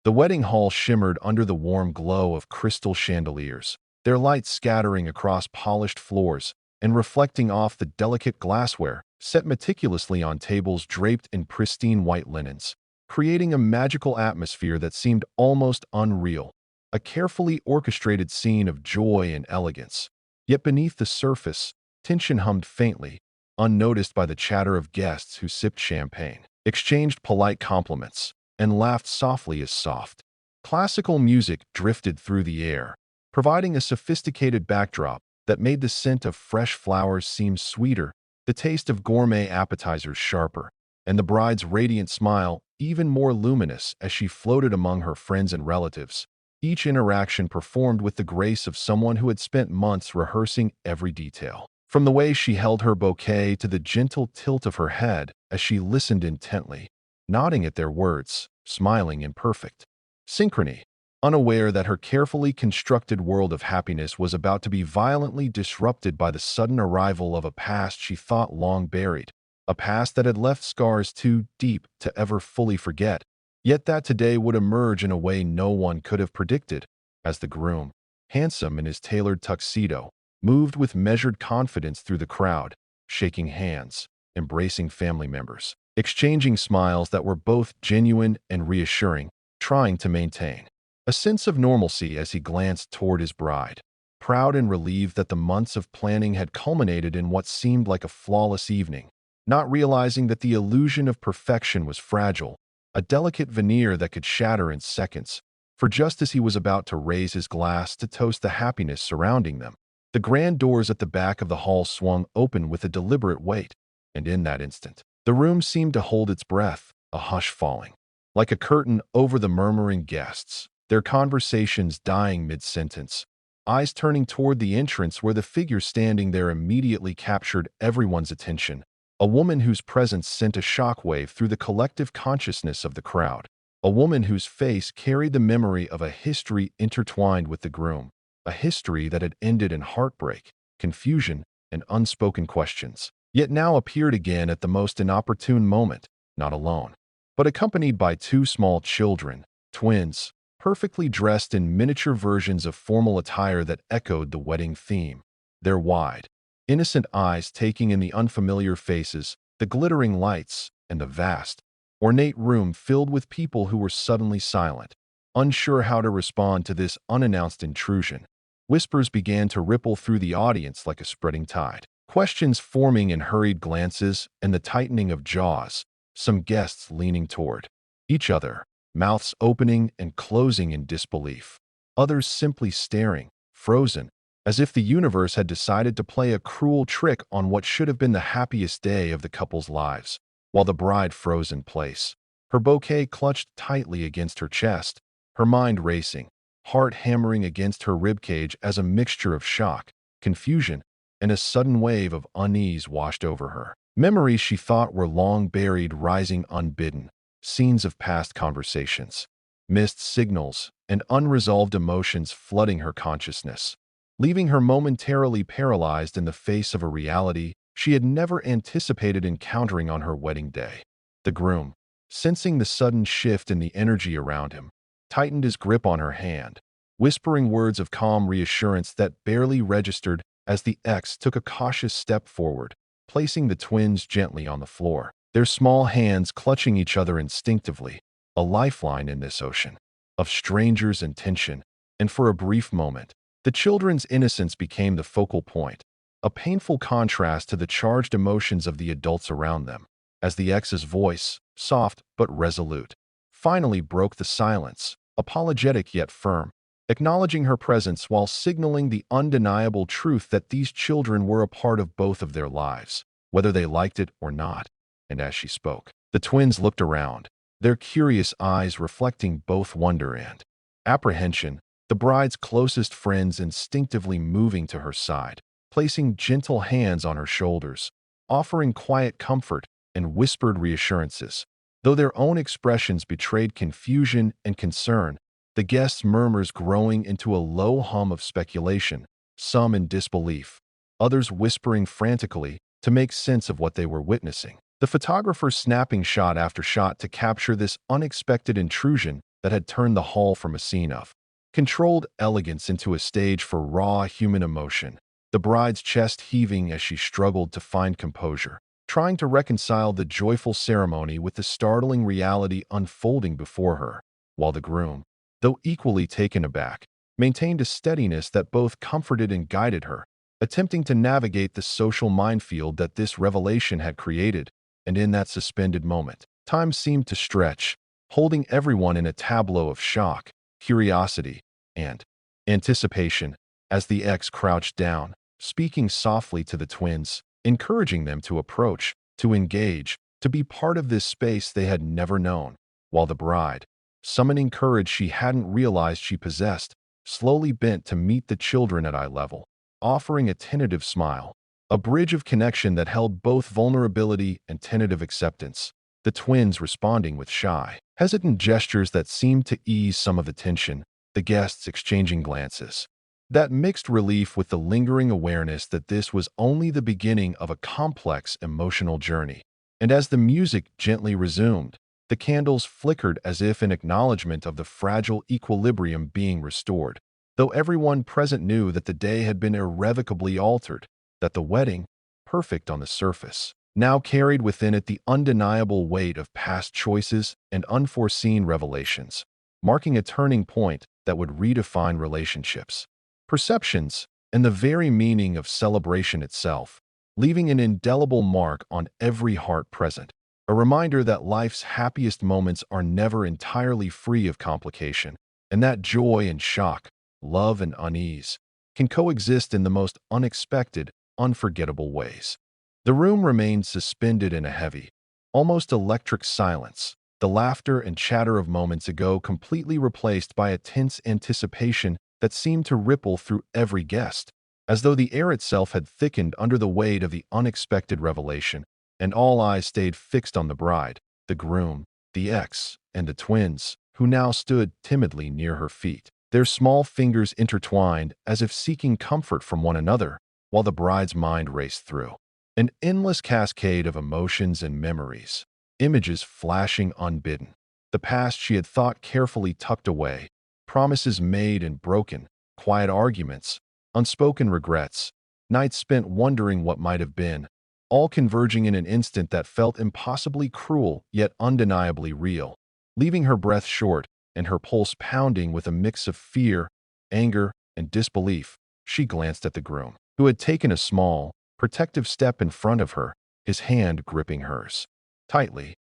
The wedding hall shimmered under the warm glow of crystal chandeliers, their light scattering across polished floors and reflecting off the delicate glassware set meticulously on tables draped in pristine white linens, creating a magical atmosphere that seemed almost unreal, a carefully orchestrated scene of joy and elegance. Yet beneath the surface, tension hummed faintly, unnoticed by the chatter of guests who sipped champagne, exchanged polite compliments, and laughed softly as soft. Classical music drifted through the air, providing a sophisticated backdrop that made the scent of fresh flowers seem sweeter, the taste of gourmet appetizers sharper, and the bride's radiant smile even more luminous as she floated among her friends and relatives, each interaction performed with the grace of someone who had spent months rehearsing every detail. From the way she held her bouquet to the gentle tilt of her head as she listened intently, nodding at their words, smiling in perfect synchrony, unaware that her carefully constructed world of happiness was about to be violently disrupted by the sudden arrival of a past she thought long buried, a past that had left scars too deep to ever fully forget, yet that today would emerge in a way no one could have predicted, as the groom, handsome in his tailored tuxedo, moved with measured confidence through the crowd, shaking hands, embracing family members, exchanging smiles that were both genuine and reassuring, trying to maintain a sense of normalcy as he glanced toward his bride, proud and relieved that the months of planning had culminated in what seemed like a flawless evening, not realizing that the illusion of perfection was fragile, a delicate veneer that could shatter in seconds, for just as he was about to raise his glass to toast the happiness surrounding them, the grand doors at the back of the hall swung open with a deliberate weight, and in that instant, the room seemed to hold its breath, a hush falling, like a curtain over the murmuring guests, their conversations dying mid-sentence, eyes turning toward the entrance where the figure standing there immediately captured everyone's attention, a woman whose presence sent a shockwave through the collective consciousness of the crowd, a woman whose face carried the memory of a history intertwined with the groom, a history that had ended in heartbreak, confusion, and unspoken questions, yet now appeared again at the most inopportune moment, not alone, but accompanied by two small children, twins, perfectly dressed in miniature versions of formal attire that echoed the wedding theme, their wide, innocent eyes taking in the unfamiliar faces, the glittering lights, and the vast, ornate room filled with people who were suddenly silent, unsure how to respond to this unannounced intrusion. Whispers began to ripple through the audience like a spreading tide, questions forming in hurried glances and the tightening of jaws, some guests leaning toward each other, mouths opening and closing in disbelief, others simply staring, frozen, as if the universe had decided to play a cruel trick on what should have been the happiest day of the couple's lives, while the bride froze in place, her bouquet clutched tightly against her chest, her mind racing, heart hammering against her ribcage as a mixture of shock, confusion, and a sudden wave of unease washed over her. Memories she thought were long buried rising unbidden, scenes of past conversations, missed signals, and unresolved emotions flooding her consciousness, leaving her momentarily paralyzed in the face of a reality she had never anticipated encountering on her wedding day. The groom, sensing the sudden shift in the energy around him, tightened his grip on her hand, whispering words of calm reassurance that barely registered as the ex took a cautious step forward, placing the twins gently on the floor, their small hands clutching each other instinctively, a lifeline in this ocean of strangers and tension. And for a brief moment, the children's innocence became the focal point, a painful contrast to the charged emotions of the adults around them, as the ex's voice, soft but resolute, finally broke the silence, apologetic yet firm, acknowledging her presence while signaling the undeniable truth that these children were a part of both of their lives, whether they liked it or not. And as she spoke, the twins looked around, their curious eyes reflecting both wonder and apprehension, the bride's closest friends instinctively moving to her side, placing gentle hands on her shoulders, offering quiet comfort and whispered reassurances. Though their own expressions betrayed confusion and concern, the guests' murmurs growing into a low hum of speculation, some in disbelief, others whispering frantically to make sense of what they were witnessing. The photographer snapping shot after shot to capture this unexpected intrusion that had turned the hall from a scene of controlled elegance into a stage for raw human emotion, the bride's chest heaving as she struggled to find composure, trying to reconcile the joyful ceremony with the startling reality unfolding before her, while the groom, though equally taken aback, maintained a steadiness that both comforted and guided her, attempting to navigate the social minefield that this revelation had created. And in that suspended moment, time seemed to stretch, holding everyone in a tableau of shock, curiosity, and anticipation as the ex crouched down, speaking softly to the twins, encouraging them to approach, to engage, to be part of this space they had never known, while the bride, summoning courage she hadn't realized she possessed, slowly bent to meet the children at eye level, offering a tentative smile, a bridge of connection that held both vulnerability and tentative acceptance, the twins responding with shy, hesitant gestures that seemed to ease some of the tension, the guests exchanging glances. That mixed relief with the lingering awareness that this was only the beginning of a complex emotional journey. And as the music gently resumed, the candles flickered as if in acknowledgement of the fragile equilibrium being restored, though everyone present knew that the day had been irrevocably altered, that the wedding, perfect on the surface, now carried within it the undeniable weight of past choices and unforeseen revelations, marking a turning point that would redefine relationships, perceptions, and the very meaning of celebration itself, leaving an indelible mark on every heart present, a reminder that life's happiest moments are never entirely free of complication, and that joy and shock, love and unease, can coexist in the most unexpected, unforgettable ways. The room remained suspended in a heavy, almost electric silence, the laughter and chatter of moments ago completely replaced by a tense anticipation that seemed to ripple through every guest, as though the air itself had thickened under the weight of the unexpected revelation, and all eyes stayed fixed on the bride, the groom, the ex, and the twins, who now stood timidly near her feet, their small fingers intertwined as if seeking comfort from one another, while the bride's mind raced through an endless cascade of emotions and memories, images flashing unbidden, the past she had thought carefully tucked away, promises made and broken, quiet arguments, unspoken regrets, nights spent wondering what might have been, all converging in an instant that felt impossibly cruel yet undeniably real, leaving her breath short and her pulse pounding with a mix of fear, anger, and disbelief. She glanced at the groom, who had taken a small, protective step in front of her, his hand gripping hers tightly,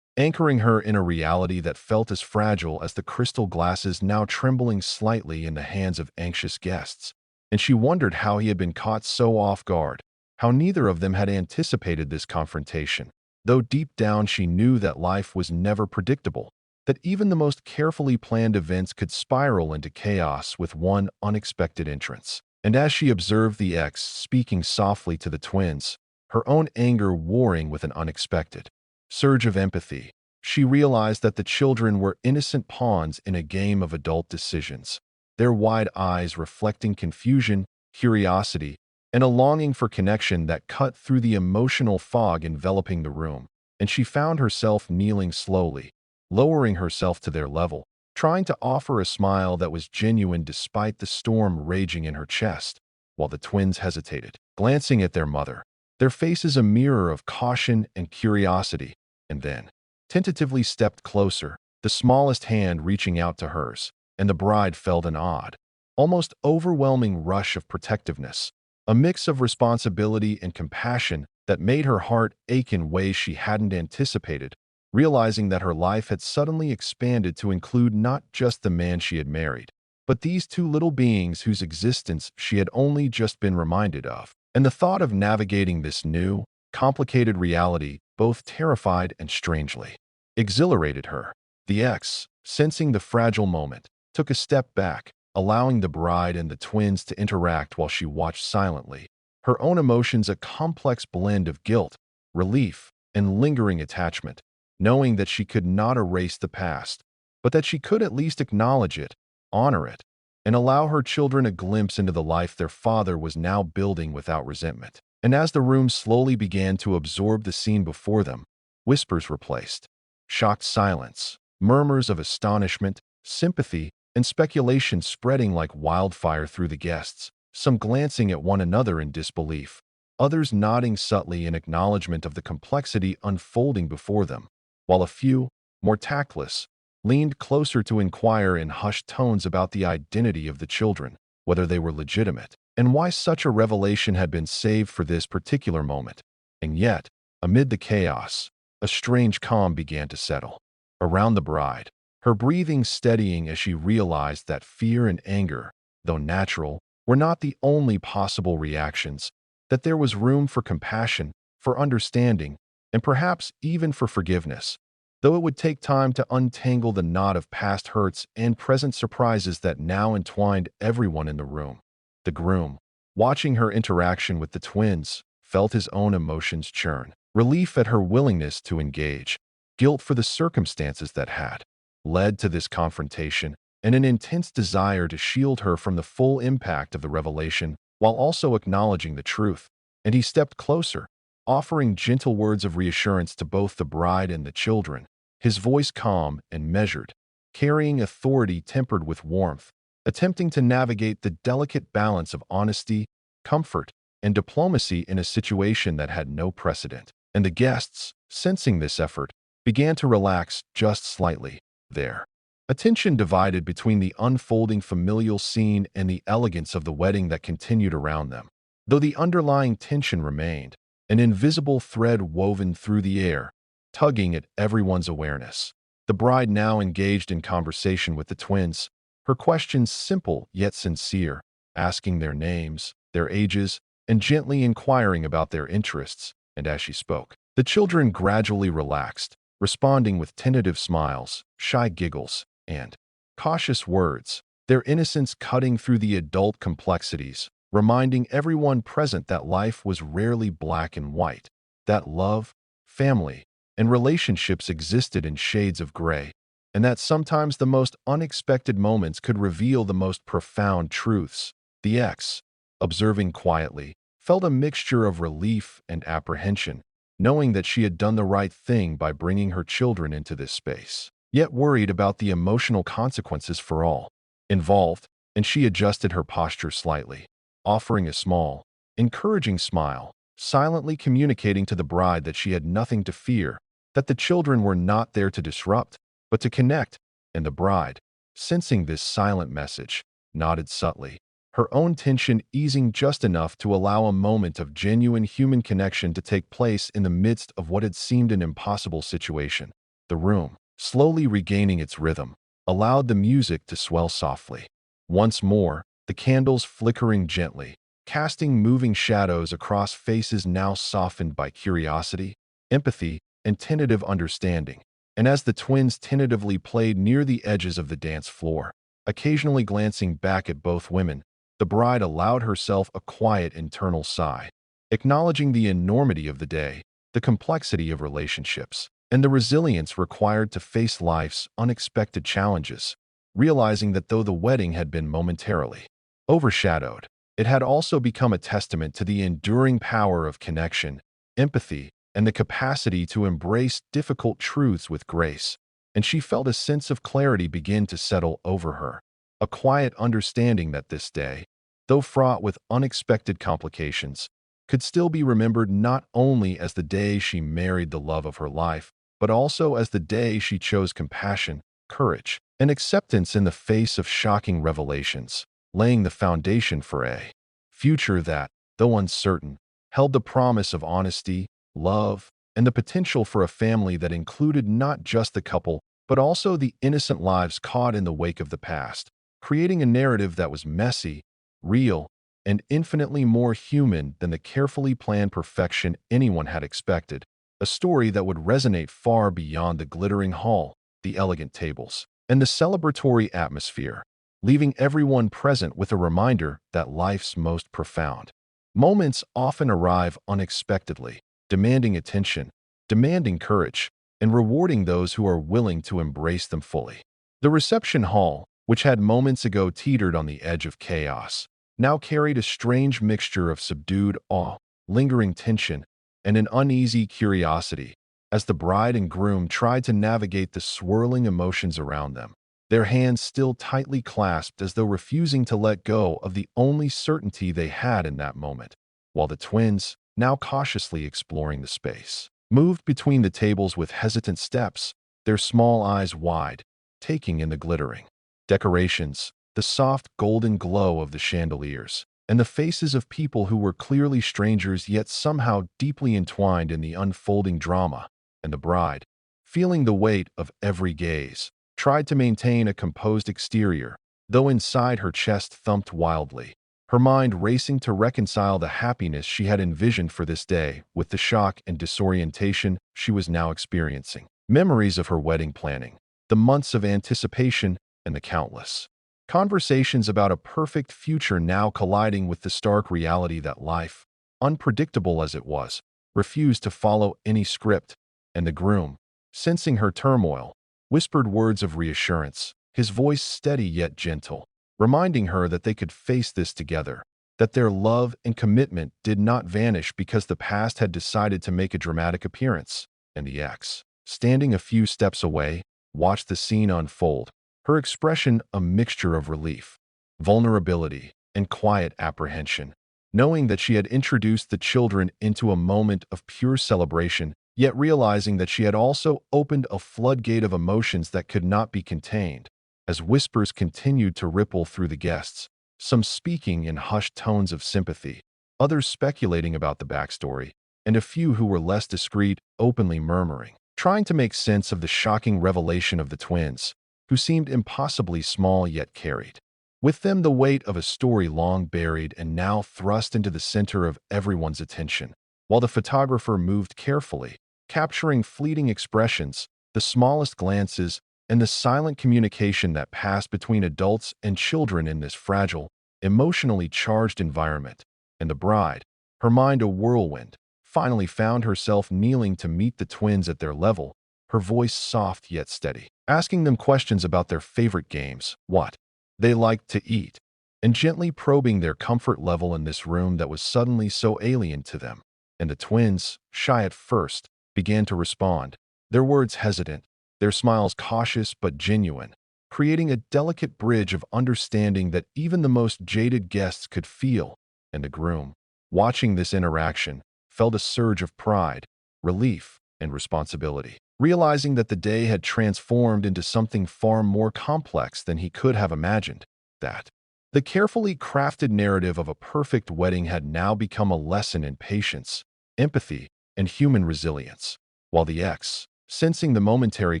anchoring her in a reality that felt as fragile as the crystal glasses now trembling slightly in the hands of anxious guests. And she wondered how he had been caught so off guard, how neither of them had anticipated this confrontation, though deep down she knew that life was never predictable, that even the most carefully planned events could spiral into chaos with one unexpected entrance. And as she observed the ex speaking softly to the twins, her own anger warring with an unexpected surge of empathy, she realized that the children were innocent pawns in a game of adult decisions, their wide eyes reflecting confusion, curiosity, and a longing for connection that cut through the emotional fog enveloping the room. And she found herself kneeling slowly, lowering herself to their level, trying to offer a smile that was genuine despite the storm raging in her chest, while the twins hesitated, glancing at their mother, their faces a mirror of caution and curiosity, and then tentatively stepped closer, the smallest hand reaching out to hers, and the bride felt an odd, almost overwhelming rush of protectiveness, a mix of responsibility and compassion that made her heart ache in ways she hadn't anticipated, realizing that her life had suddenly expanded to include not just the man she had married, but these two little beings whose existence she had only just been reminded of. And the thought of navigating this new, complicated reality both terrified and strangely exhilarated her. The ex, sensing the fragile moment, took a step back, allowing the bride and the twins to interact while she watched silently, her own emotions a complex blend of guilt, relief, and lingering attachment, knowing that she could not erase the past, but that she could at least acknowledge it, honor it, and allow her children a glimpse into the life their father was now building without resentment. And as the room slowly began to absorb the scene before them, whispers replaced shocked silence, murmurs of astonishment, sympathy, and speculation spreading like wildfire through the guests, some glancing at one another in disbelief, others nodding subtly in acknowledgement of the complexity unfolding before them, while a few, more tactless, leaned closer to inquire in hushed tones about the identity of the children, whether they were legitimate, and why such a revelation had been saved for this particular moment. And yet, amid the chaos, a strange calm began to settle around the bride, her breathing steadying as she realized that fear and anger, though natural, were not the only possible reactions, that there was room for compassion, for understanding, and perhaps even for forgiveness, though it would take time to untangle the knot of past hurts and present surprises that now entwined everyone in the room. The groom, watching her interaction with the twins, felt his own emotions churn, relief at her willingness to engage, guilt for the circumstances that had led to this confrontation, and an intense desire to shield her from the full impact of the revelation while also acknowledging the truth. And he stepped closer, offering gentle words of reassurance to both the bride and the children, his voice calm and measured, carrying authority tempered with warmth, attempting to navigate the delicate balance of honesty, comfort, and diplomacy in a situation that had no precedent. And the guests, sensing this effort, began to relax just slightly. Their attention divided between the unfolding familial scene and the elegance of the wedding that continued around them. Though the underlying tension remained, an invisible thread woven through the air, tugging at everyone's awareness. The bride now engaged in conversation with the twins, her questions simple yet sincere, asking their names, their ages, and gently inquiring about their interests. And as she spoke, the children gradually relaxed, responding with tentative smiles, shy giggles, and cautious words, their innocence cutting through the adult complexities, reminding everyone present that life was rarely black and white, that love, family, and relationships existed in shades of gray, and that sometimes the most unexpected moments could reveal the most profound truths. The ex, observing quietly, felt a mixture of relief and apprehension, knowing that she had done the right thing by bringing her children into this space, yet worried about the emotional consequences for all involved, and she adjusted her posture slightly, offering a small, encouraging smile, silently communicating to the bride that she had nothing to fear, that the children were not there to disrupt, but to connect. And the bride, sensing this silent message, nodded subtly, her own tension easing just enough to allow a moment of genuine human connection to take place in the midst of what had seemed an impossible situation. The room, slowly regaining its rhythm, allowed the music to swell softly. Once more, the candles flickering gently, casting moving shadows across faces now softened by curiosity, empathy, and tentative understanding. And as the twins tentatively played near the edges of the dance floor, occasionally glancing back at both women, the bride allowed herself a quiet internal sigh, acknowledging the enormity of the day, the complexity of relationships, and the resilience required to face life's unexpected challenges, realizing that though the wedding had been momentarily overshadowed, it had also become a testament to the enduring power of connection, empathy, and the capacity to embrace difficult truths with grace. And she felt a sense of clarity begin to settle over her, a quiet understanding that this day, though fraught with unexpected complications, could still be remembered not only as the day she married the love of her life, but also as the day she chose compassion, courage, and acceptance in the face of shocking revelations, laying the foundation for a future that, though uncertain, held the promise of honesty, love, and the potential for a family that included not just the couple, but also the innocent lives caught in the wake of the past, creating a narrative that was messy, real, and infinitely more human than the carefully planned perfection anyone had expected, a story that would resonate far beyond the glittering hall, the elegant tables, and the celebratory atmosphere, leaving everyone present with a reminder that life's most profound moments often arrive unexpectedly, demanding attention, demanding courage, and rewarding those who are willing to embrace them fully. The reception hall, which had moments ago teetered on the edge of chaos, now carried a strange mixture of subdued awe, lingering tension, and an uneasy curiosity, as the bride and groom tried to navigate the swirling emotions around them. their hands still tightly clasped as though refusing to let go of the only certainty they had in that moment, while the twins, now cautiously exploring the space, moved between the tables with hesitant steps, their small eyes wide, taking in the glittering decorations, the soft golden glow of the chandeliers, and the faces of people who were clearly strangers yet somehow deeply entwined in the unfolding drama. And the bride, feeling the weight of every gaze, tried to maintain a composed exterior, though inside her chest thumped wildly, her mind racing to reconcile the happiness she had envisioned for this day with the shock and disorientation she was now experiencing. Memories of her wedding planning, the months of anticipation, and the countless conversations about a perfect future now colliding with the stark reality that life, unpredictable as it was, refused to follow any script, and the groom, sensing her turmoil, whispered words of reassurance, his voice steady yet gentle, reminding her that they could face this together, that their love and commitment did not vanish because the past had decided to make a dramatic appearance. And the ex, standing a few steps away, watched the scene unfold, her expression a mixture of relief, vulnerability, and quiet apprehension, knowing that she had introduced the children into a moment of pure celebration, yet realizing that she had also opened a floodgate of emotions that could not be contained. As whispers continued to ripple through the guests, some speaking in hushed tones of sympathy, others speculating about the backstory, and a few who were less discreet openly murmuring, trying to make sense of the shocking revelation of the twins, who seemed impossibly small yet carried with them the weight of a story long buried and now thrust into the center of everyone's attention, while the photographer moved carefully, capturing fleeting expressions, the smallest glances, and the silent communication that passed between adults and children in this fragile, emotionally charged environment. And the bride, her mind a whirlwind, finally found herself kneeling to meet the twins at their level, her voice soft yet steady, asking them questions about their favorite games, what they liked to eat, and gently probing their comfort level in this room that was suddenly so alien to them. And the twins, shy at first, began to respond, their words hesitant, their smiles cautious but genuine, creating a delicate bridge of understanding that even the most jaded guests could feel. And the groom, watching this interaction, felt a surge of pride, relief, and responsibility, realizing that the day had transformed into something far more complex than he could have imagined, that the carefully crafted narrative of a perfect wedding had now become a lesson in patience, empathy, and human resilience, while the ex, sensing the momentary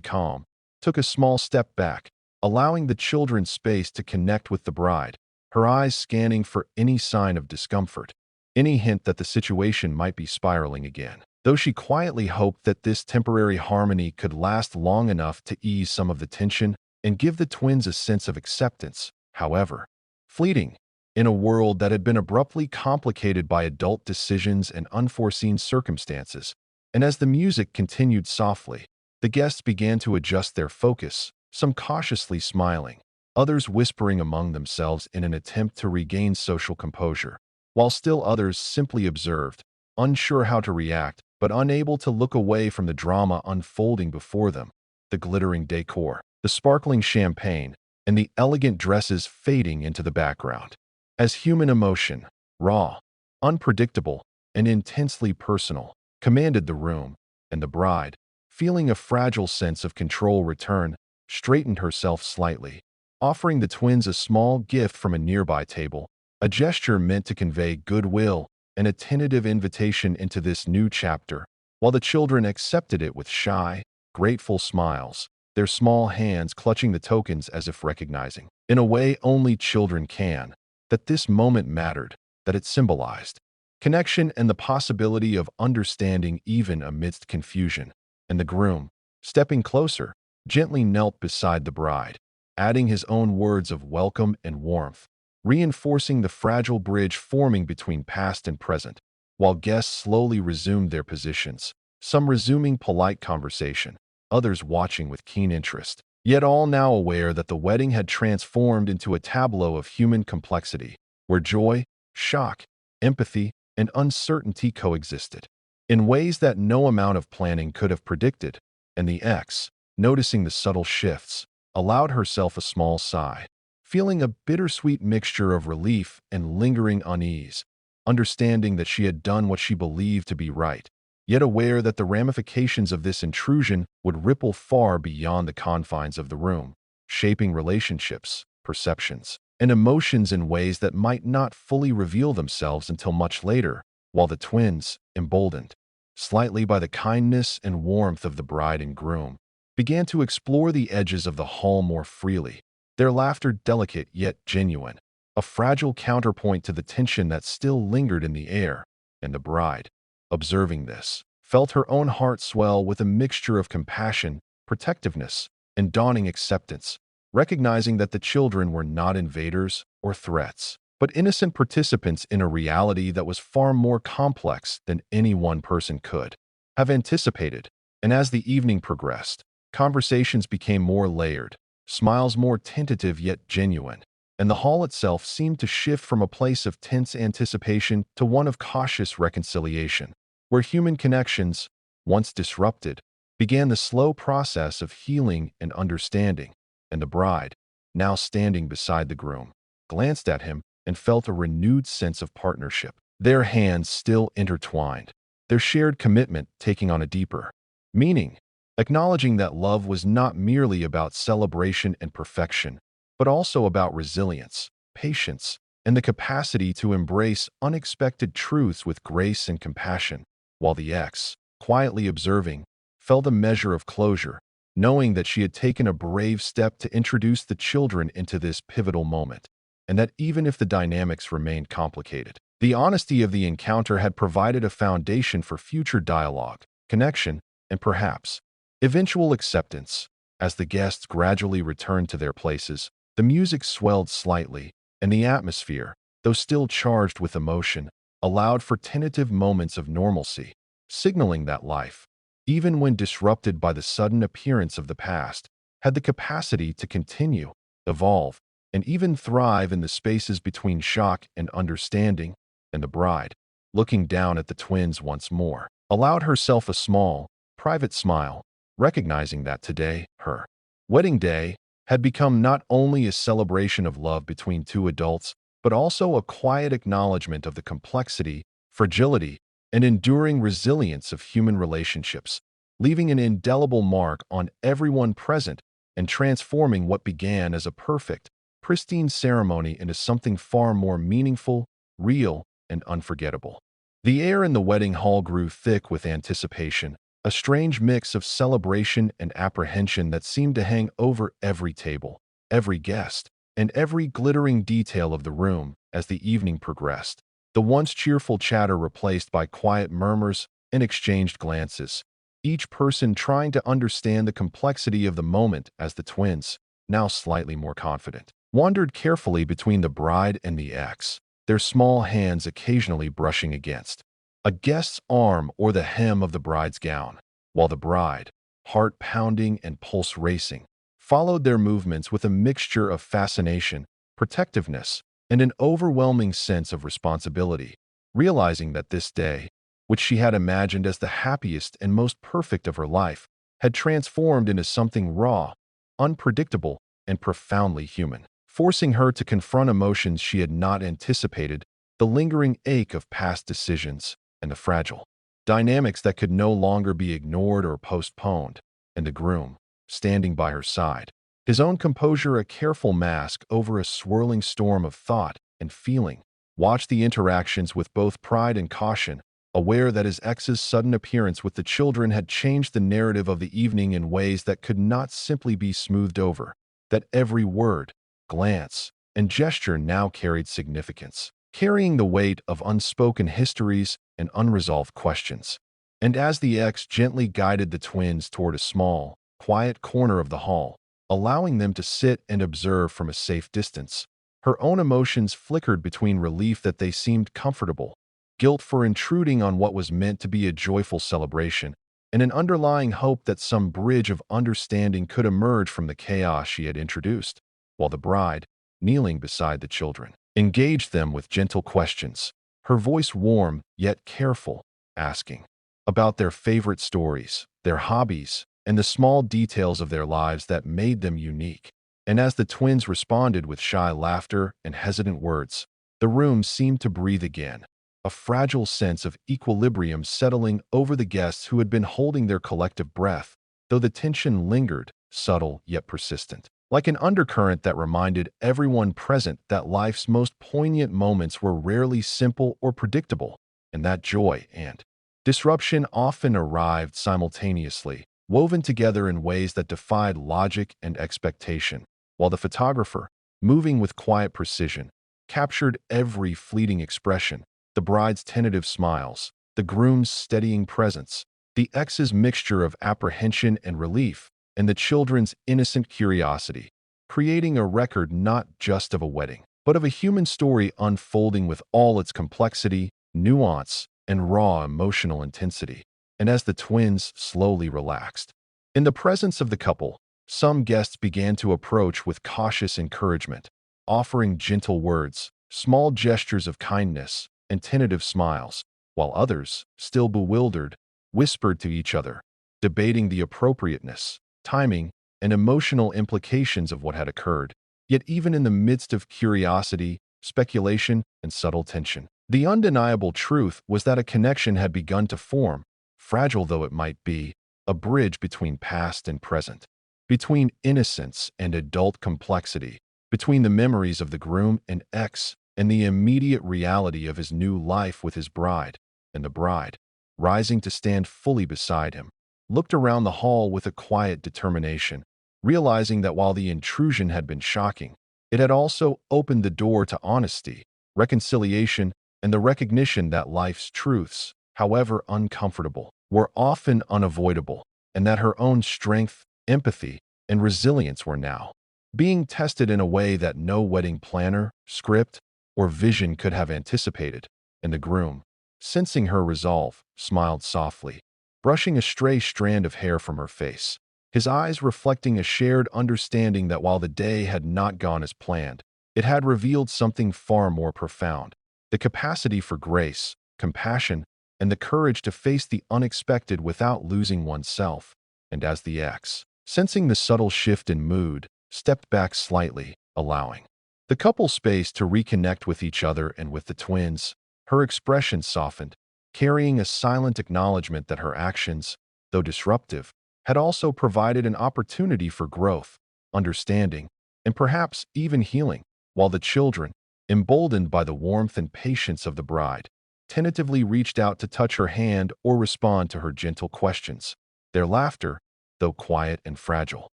calm, took a small step back, allowing the children space to connect with the bride, her eyes scanning for any sign of discomfort, any hint that the situation might be spiraling again. Though she quietly hoped that this temporary harmony could last long enough to ease some of the tension and give the twins a sense of acceptance, however, fleeting, in a world that had been abruptly complicated by adult decisions and unforeseen circumstances. And as the music continued softly, the guests began to adjust their focus, some cautiously smiling, others whispering among themselves in an attempt to regain social composure, while still others simply observed, unsure how to react, but unable to look away from the drama unfolding before them, the glittering decor, the sparkling champagne, and the elegant dresses fading into the background. As human emotion, raw, unpredictable, and intensely personal, commanded the room, and the bride, feeling a fragile sense of control return, straightened herself slightly, offering the twins a small gift from a nearby table, a gesture meant to convey goodwill and a tentative invitation into this new chapter, while the children accepted it with shy, grateful smiles, their small hands clutching the tokens as if recognizing, in a way only children can, that this moment mattered, that it symbolized connection and the possibility of understanding even amidst confusion. And the groom, stepping closer, gently knelt beside the bride, adding his own words of welcome and warmth, reinforcing the fragile bridge forming between past and present, while guests slowly resumed their positions, some resuming polite conversation, others watching with keen interest, yet all now aware that the wedding had transformed into a tableau of human complexity, where joy, shock, empathy, and uncertainty coexisted, in ways that no amount of planning could have predicted. And the ex, noticing the subtle shifts, allowed herself a small sigh, feeling a bittersweet mixture of relief and lingering unease, understanding that she had done what she believed to be right, yet aware that the ramifications of this intrusion would ripple far beyond the confines of the room, shaping relationships, perceptions, and emotions in ways that might not fully reveal themselves until much later, while the twins, emboldened slightly by the kindness and warmth of the bride and groom, began to explore the edges of the hall more freely, their laughter delicate yet genuine, a fragile counterpoint to the tension that still lingered in the air. And the bride, observing this, felt her own heart swell with a mixture of compassion, protectiveness, and dawning acceptance, recognizing that the children were not invaders or threats, but innocent participants in a reality that was far more complex than any one person could have anticipated. And as the evening progressed, conversations became more layered, smiles more tentative yet genuine, and the hall itself seemed to shift from a place of tense anticipation to one of cautious reconciliation, where human connections, once disrupted, began the slow process of healing and understanding. And the bride, now standing beside the groom, glanced at him and felt a renewed sense of partnership, their hands still intertwined, their shared commitment taking on a deeper meaning, acknowledging that love was not merely about celebration and perfection, but also about resilience, patience, and the capacity to embrace unexpected truths with grace and compassion, while the ex, quietly observing, felt a measure of closure, knowing that she had taken a brave step to introduce the children into this pivotal moment, and that even if the dynamics remained complicated, the honesty of the encounter had provided a foundation for future dialogue, connection, and perhaps eventual acceptance. As the guests gradually returned to their places, the music swelled slightly, and the atmosphere, though still charged with emotion, allowed for tentative moments of normalcy, signaling that life, even when disrupted by the sudden appearance of the past, had the capacity to continue, evolve, and even thrive in the spaces between shock and understanding. And the bride, looking down at the twins once more, allowed herself a small, private smile, recognizing that today, her wedding day, had become not only a celebration of love between two adults, but also a quiet acknowledgement of the complexity, fragility, and enduring resilience of human relationships, leaving an indelible mark on everyone present and transforming what began as a perfect, pristine ceremony into something far more meaningful, real, and unforgettable. The air in the wedding hall grew thick with anticipation, a strange mix of celebration and apprehension that seemed to hang over every table, every guest, and every glittering detail of the room as the evening progressed. The once cheerful chatter replaced by quiet murmurs and exchanged glances, each person trying to understand the complexity of the moment as the twins, now slightly more confident, wandered carefully between the bride and the ex, their small hands occasionally brushing against a guest's arm or the hem of the bride's gown, while the bride, heart pounding and pulse racing, followed their movements with a mixture of fascination, protectiveness, and an overwhelming sense of responsibility, realizing that this day, which she had imagined as the happiest and most perfect of her life, had transformed into something raw, unpredictable, and profoundly human, forcing her to confront emotions she had not anticipated, the lingering ache of past decisions, and the fragile dynamics that could no longer be ignored or postponed. And the groom, standing by her side, his own composure a careful mask over a swirling storm of thought and feeling, watched the interactions with both pride and caution, aware that his ex's sudden appearance with the children had changed the narrative of the evening in ways that could not simply be smoothed over, that every word, glance, and gesture now carried significance, carrying the weight of unspoken histories and unresolved questions. And as the ex gently guided the twins toward a small, quiet corner of the hall, allowing them to sit and observe from a safe distance, her own emotions flickered between relief that they seemed comfortable, guilt for intruding on what was meant to be a joyful celebration, and an underlying hope that some bridge of understanding could emerge from the chaos she had introduced, while the bride, kneeling beside the children, engaged them with gentle questions, her voice warm yet careful, asking about their favorite stories, their hobbies, and the small details of their lives that made them unique. And as the twins responded with shy laughter and hesitant words, the room seemed to breathe again, a fragile sense of equilibrium settling over the guests who had been holding their collective breath, though the tension lingered, subtle yet persistent. Like an undercurrent that reminded everyone present that life's most poignant moments were rarely simple or predictable, and that joy and disruption often arrived simultaneously, woven together in ways that defied logic and expectation, while the photographer, moving with quiet precision, captured every fleeting expression: the bride's tentative smiles, the groom's steadying presence, the ex's mixture of apprehension and relief, and the children's innocent curiosity, creating a record not just of a wedding, but of a human story unfolding with all its complexity, nuance, and raw emotional intensity. And as the twins slowly relaxed, in the presence of the couple, some guests began to approach with cautious encouragement, offering gentle words, small gestures of kindness, and tentative smiles, while others, still bewildered, whispered to each other, debating the appropriateness, timing, and emotional implications of what had occurred. Yet even in the midst of curiosity, speculation, and subtle tension, the undeniable truth was that a connection had begun to form, fragile though it might be, a bridge between past and present, between innocence and adult complexity, between the memories of the groom and ex and the immediate reality of his new life with his bride. And the bride, rising to stand fully beside him, looked around the hall with a quiet determination, realizing that while the intrusion had been shocking, it had also opened the door to honesty, reconciliation, and the recognition that life's truths, however uncomfortable, were often unavoidable, and that her own strength, empathy, and resilience were now being tested in a way that no wedding planner, script, or vision could have anticipated. And the groom, sensing her resolve, smiled softly, brushing a stray strand of hair from her face, his eyes reflecting a shared understanding that while the day had not gone as planned, it had revealed something far more profound: the capacity for grace, compassion, and the courage to face the unexpected without losing oneself. And as the ex, sensing the subtle shift in mood, stepped back slightly, allowing the couple space to reconnect with each other and with the twins, her expression softened, carrying a silent acknowledgement that her actions, though disruptive, had also provided an opportunity for growth, understanding, and perhaps even healing, while the children, emboldened by the warmth and patience of the bride, tentatively reached out to touch her hand or respond to her gentle questions. Their laughter, though quiet and fragile,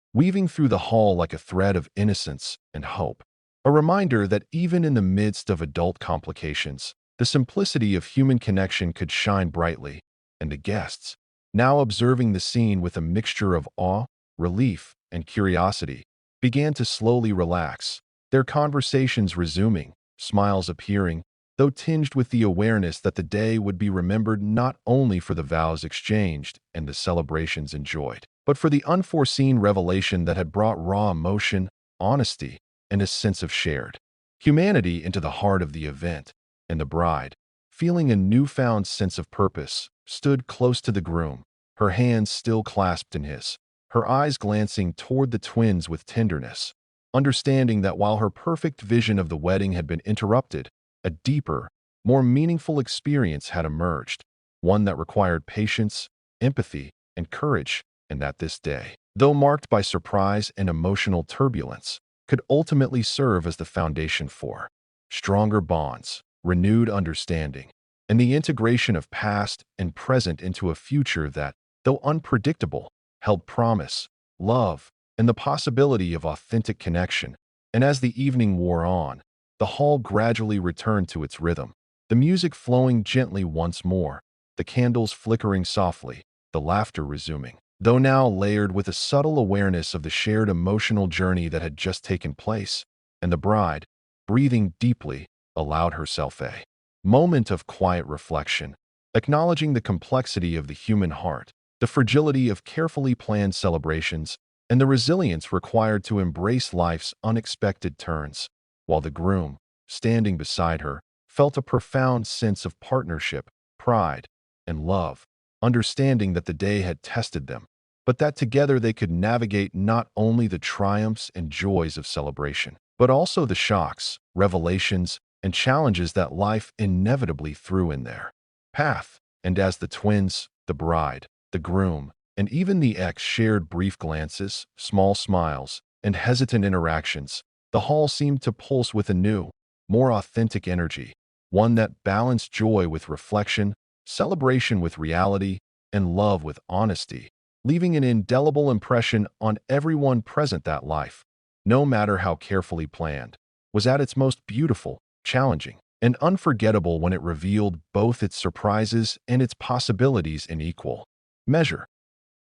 weaving through the hall like a thread of innocence and hope. A reminder that even in the midst of adult complications, the simplicity of human connection could shine brightly, and the guests, now observing the scene with a mixture of awe, relief, and curiosity, began to slowly relax, their conversations resuming, smiles appearing, though tinged with the awareness that the day would be remembered not only for the vows exchanged and the celebrations enjoyed, but for the unforeseen revelation that had brought raw emotion, honesty, and a sense of shared humanity into the heart of the event. And the bride, feeling a newfound sense of purpose, stood close to the groom, her hands still clasped in his, her eyes glancing toward the twins with tenderness, understanding that while her perfect vision of the wedding had been interrupted, a deeper, more meaningful experience had emerged, one that required patience, empathy, and courage, and that this day, though marked by surprise and emotional turbulence, could ultimately serve as the foundation for stronger bonds, renewed understanding, and the integration of past and present into a future that, though unpredictable, held promise, love, and the possibility of authentic connection. And as the evening wore on, the hall gradually returned to its rhythm, the music flowing gently once more, the candles flickering softly, the laughter resuming, though now layered with a subtle awareness of the shared emotional journey that had just taken place. And the bride, breathing deeply, allowed herself a moment of quiet reflection, acknowledging the complexity of the human heart, the fragility of carefully planned celebrations, and the resilience required to embrace life's unexpected turns, while the groom, standing beside her, felt a profound sense of partnership, pride, and love, understanding that the day had tested them, but that together they could navigate not only the triumphs and joys of celebration, but also the shocks, revelations, and challenges that life inevitably threw in their path. And as the twins, the bride, the groom, and even the ex shared brief glances, small smiles, and hesitant interactions, the hall seemed to pulse with a new, more authentic energy, one that balanced joy with reflection, celebration with reality, and love with honesty, leaving an indelible impression on everyone present. That life, no matter how carefully planned, was at its most beautiful, challenging, and unforgettable when it revealed both its surprises and its possibilities in equal measure.